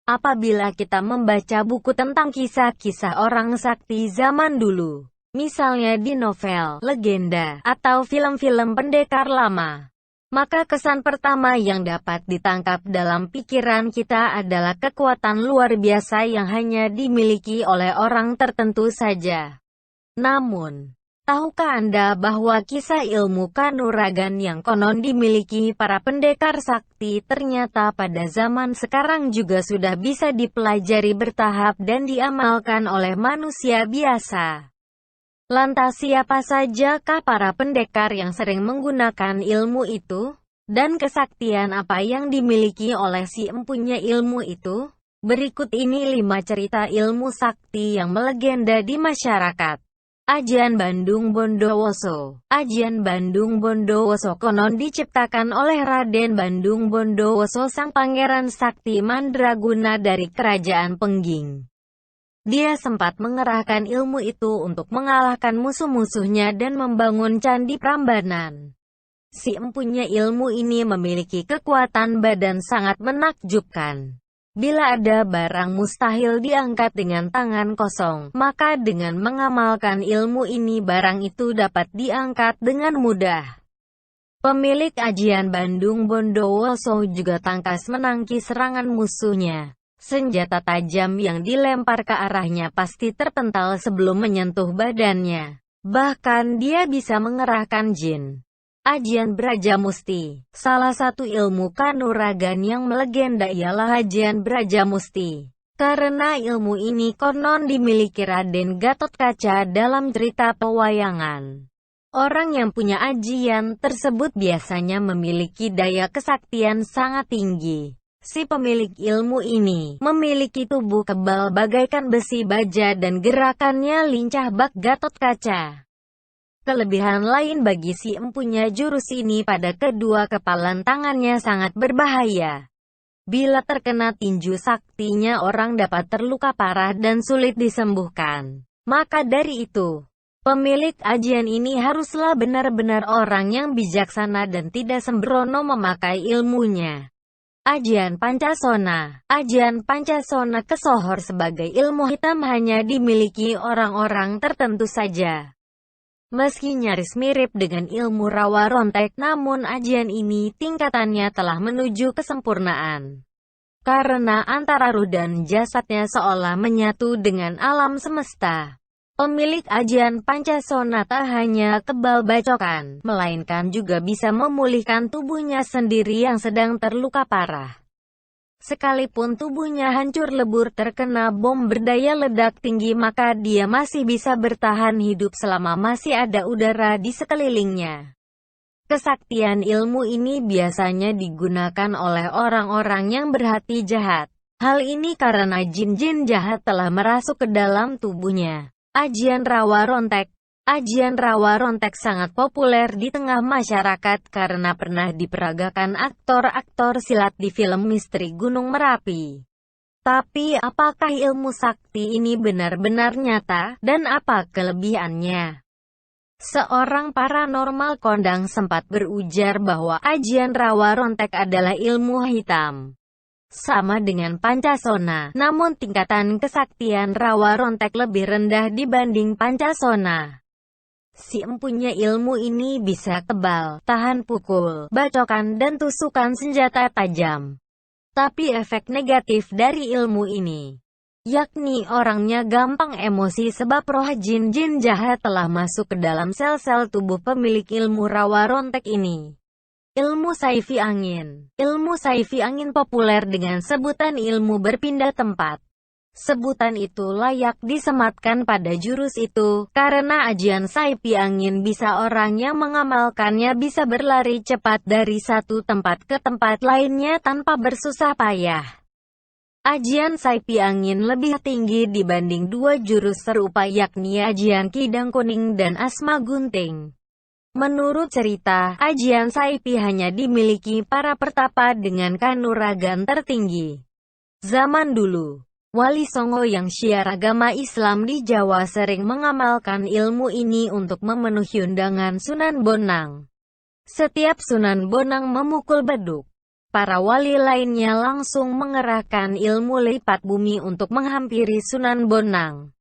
Apabila kita membaca buku tentang kisah-kisah orang sakti zaman dulu, misalnya di novel, legenda, atau film-film pendekar lama, maka kesan pertama yang dapat ditangkap dalam pikiran kita adalah kekuatan luar biasa yang hanya dimiliki oleh orang tertentu saja. Namun, tahukah Anda bahwa kisah ilmu kanuragan yang konon dimiliki para pendekar sakti ternyata pada zaman sekarang juga sudah bisa dipelajari bertahap dan diamalkan oleh manusia biasa? Lantas siapa sajakah para pendekar yang sering menggunakan ilmu itu? Dan kesaktian apa yang dimiliki oleh si empunya ilmu itu? Berikut ini 5 cerita ilmu sakti yang melegenda di masyarakat. Ajian Bandung Bondowoso. Ajian Bandung Bondowoso konon diciptakan oleh Raden Bandung Bondowoso sang pangeran sakti mandraguna dari kerajaan Pengging. Dia sempat mengerahkan ilmu itu untuk mengalahkan musuh-musuhnya dan membangun Candi Prambanan. Si empunya ilmu ini memiliki kekuatan badan sangat menakjubkan. Bila ada barang mustahil diangkat dengan tangan kosong, maka dengan mengamalkan ilmu ini barang itu dapat diangkat dengan mudah. Pemilik Ajian Bandung Bondowoso juga tangkas menangkis serangan musuhnya. Senjata tajam yang dilempar ke arahnya pasti terpental sebelum menyentuh badannya. Bahkan dia bisa mengerahkan jin. Ajian Brajamusti. Salah satu ilmu kanuragan yang melegenda ialah Ajian Brajamusti. Karena ilmu ini konon dimiliki Raden Gatotkaca dalam cerita pewayangan. Orang yang punya ajian tersebut biasanya memiliki daya kesaktian sangat tinggi. Si pemilik ilmu ini memiliki tubuh kebal bagaikan besi baja dan gerakannya lincah bak Gatotkaca. Kelebihan lain bagi si empunya jurus ini pada kedua kepalan tangannya sangat berbahaya. Bila terkena tinju saktinya orang dapat terluka parah dan sulit disembuhkan. Maka dari itu, pemilik ajian ini haruslah benar-benar orang yang bijaksana dan tidak sembrono memakai ilmunya. Ajian Pancasona. Ajian Pancasona kesohor sebagai ilmu hitam hanya dimiliki orang-orang tertentu saja. Meski nyaris mirip dengan ilmu rawa rontek, namun ajian ini tingkatannya telah menuju kesempurnaan. Karena antara ruh dan jasadnya seolah menyatu dengan alam semesta. Pemilik ajian Pancasona tak hanya kebal bacokan, melainkan juga bisa memulihkan tubuhnya sendiri yang sedang terluka parah. Sekalipun tubuhnya hancur lebur terkena bom berdaya ledak tinggi, maka dia masih bisa bertahan hidup selama masih ada udara di sekelilingnya. Kesaktian ilmu ini biasanya digunakan oleh orang-orang yang berhati jahat. Hal ini karena jin-jin jahat telah merasuk ke dalam tubuhnya. Ajian Rawa Rontek. Ajian Rawa Rontek sangat populer di tengah masyarakat karena pernah diperagakan aktor-aktor silat di film misteri Gunung Merapi. Tapi apakah ilmu sakti ini benar-benar nyata, dan apa kelebihannya? Seorang paranormal kondang sempat berujar bahwa ajian Rawa Rontek adalah ilmu hitam. Sama dengan Pancasona, namun tingkatan kesaktian Rawa Rontek lebih rendah dibanding Pancasona. Si empunya ilmu ini bisa kebal, tahan pukul, bacokan dan tusukan senjata tajam. Tapi efek negatif dari ilmu ini, yakni orangnya gampang emosi sebab roh jin-jin jahat telah masuk ke dalam sel-sel tubuh pemilik ilmu Rawa Rontek ini. Ilmu Saifi Angin. Ilmu Saifi Angin populer dengan sebutan ilmu berpindah tempat. Sebutan itu layak disematkan pada jurus itu, karena ajian Saifi Angin bisa orang yang mengamalkannya bisa berlari cepat dari satu tempat ke tempat lainnya tanpa bersusah payah. Ajian Saifi Angin lebih tinggi dibanding dua jurus serupa yakni ajian Kidang Kuning dan Asma Gunting. Menurut cerita, ajian Saifi hanya dimiliki para pertapa dengan kanuragan tertinggi. Zaman dulu, Wali Songo yang syiar agama Islam di Jawa sering mengamalkan ilmu ini untuk memenuhi undangan Sunan Bonang. Setiap Sunan Bonang memukul beduk, Para wali lainnya langsung mengerahkan ilmu lipat bumi untuk menghampiri Sunan Bonang.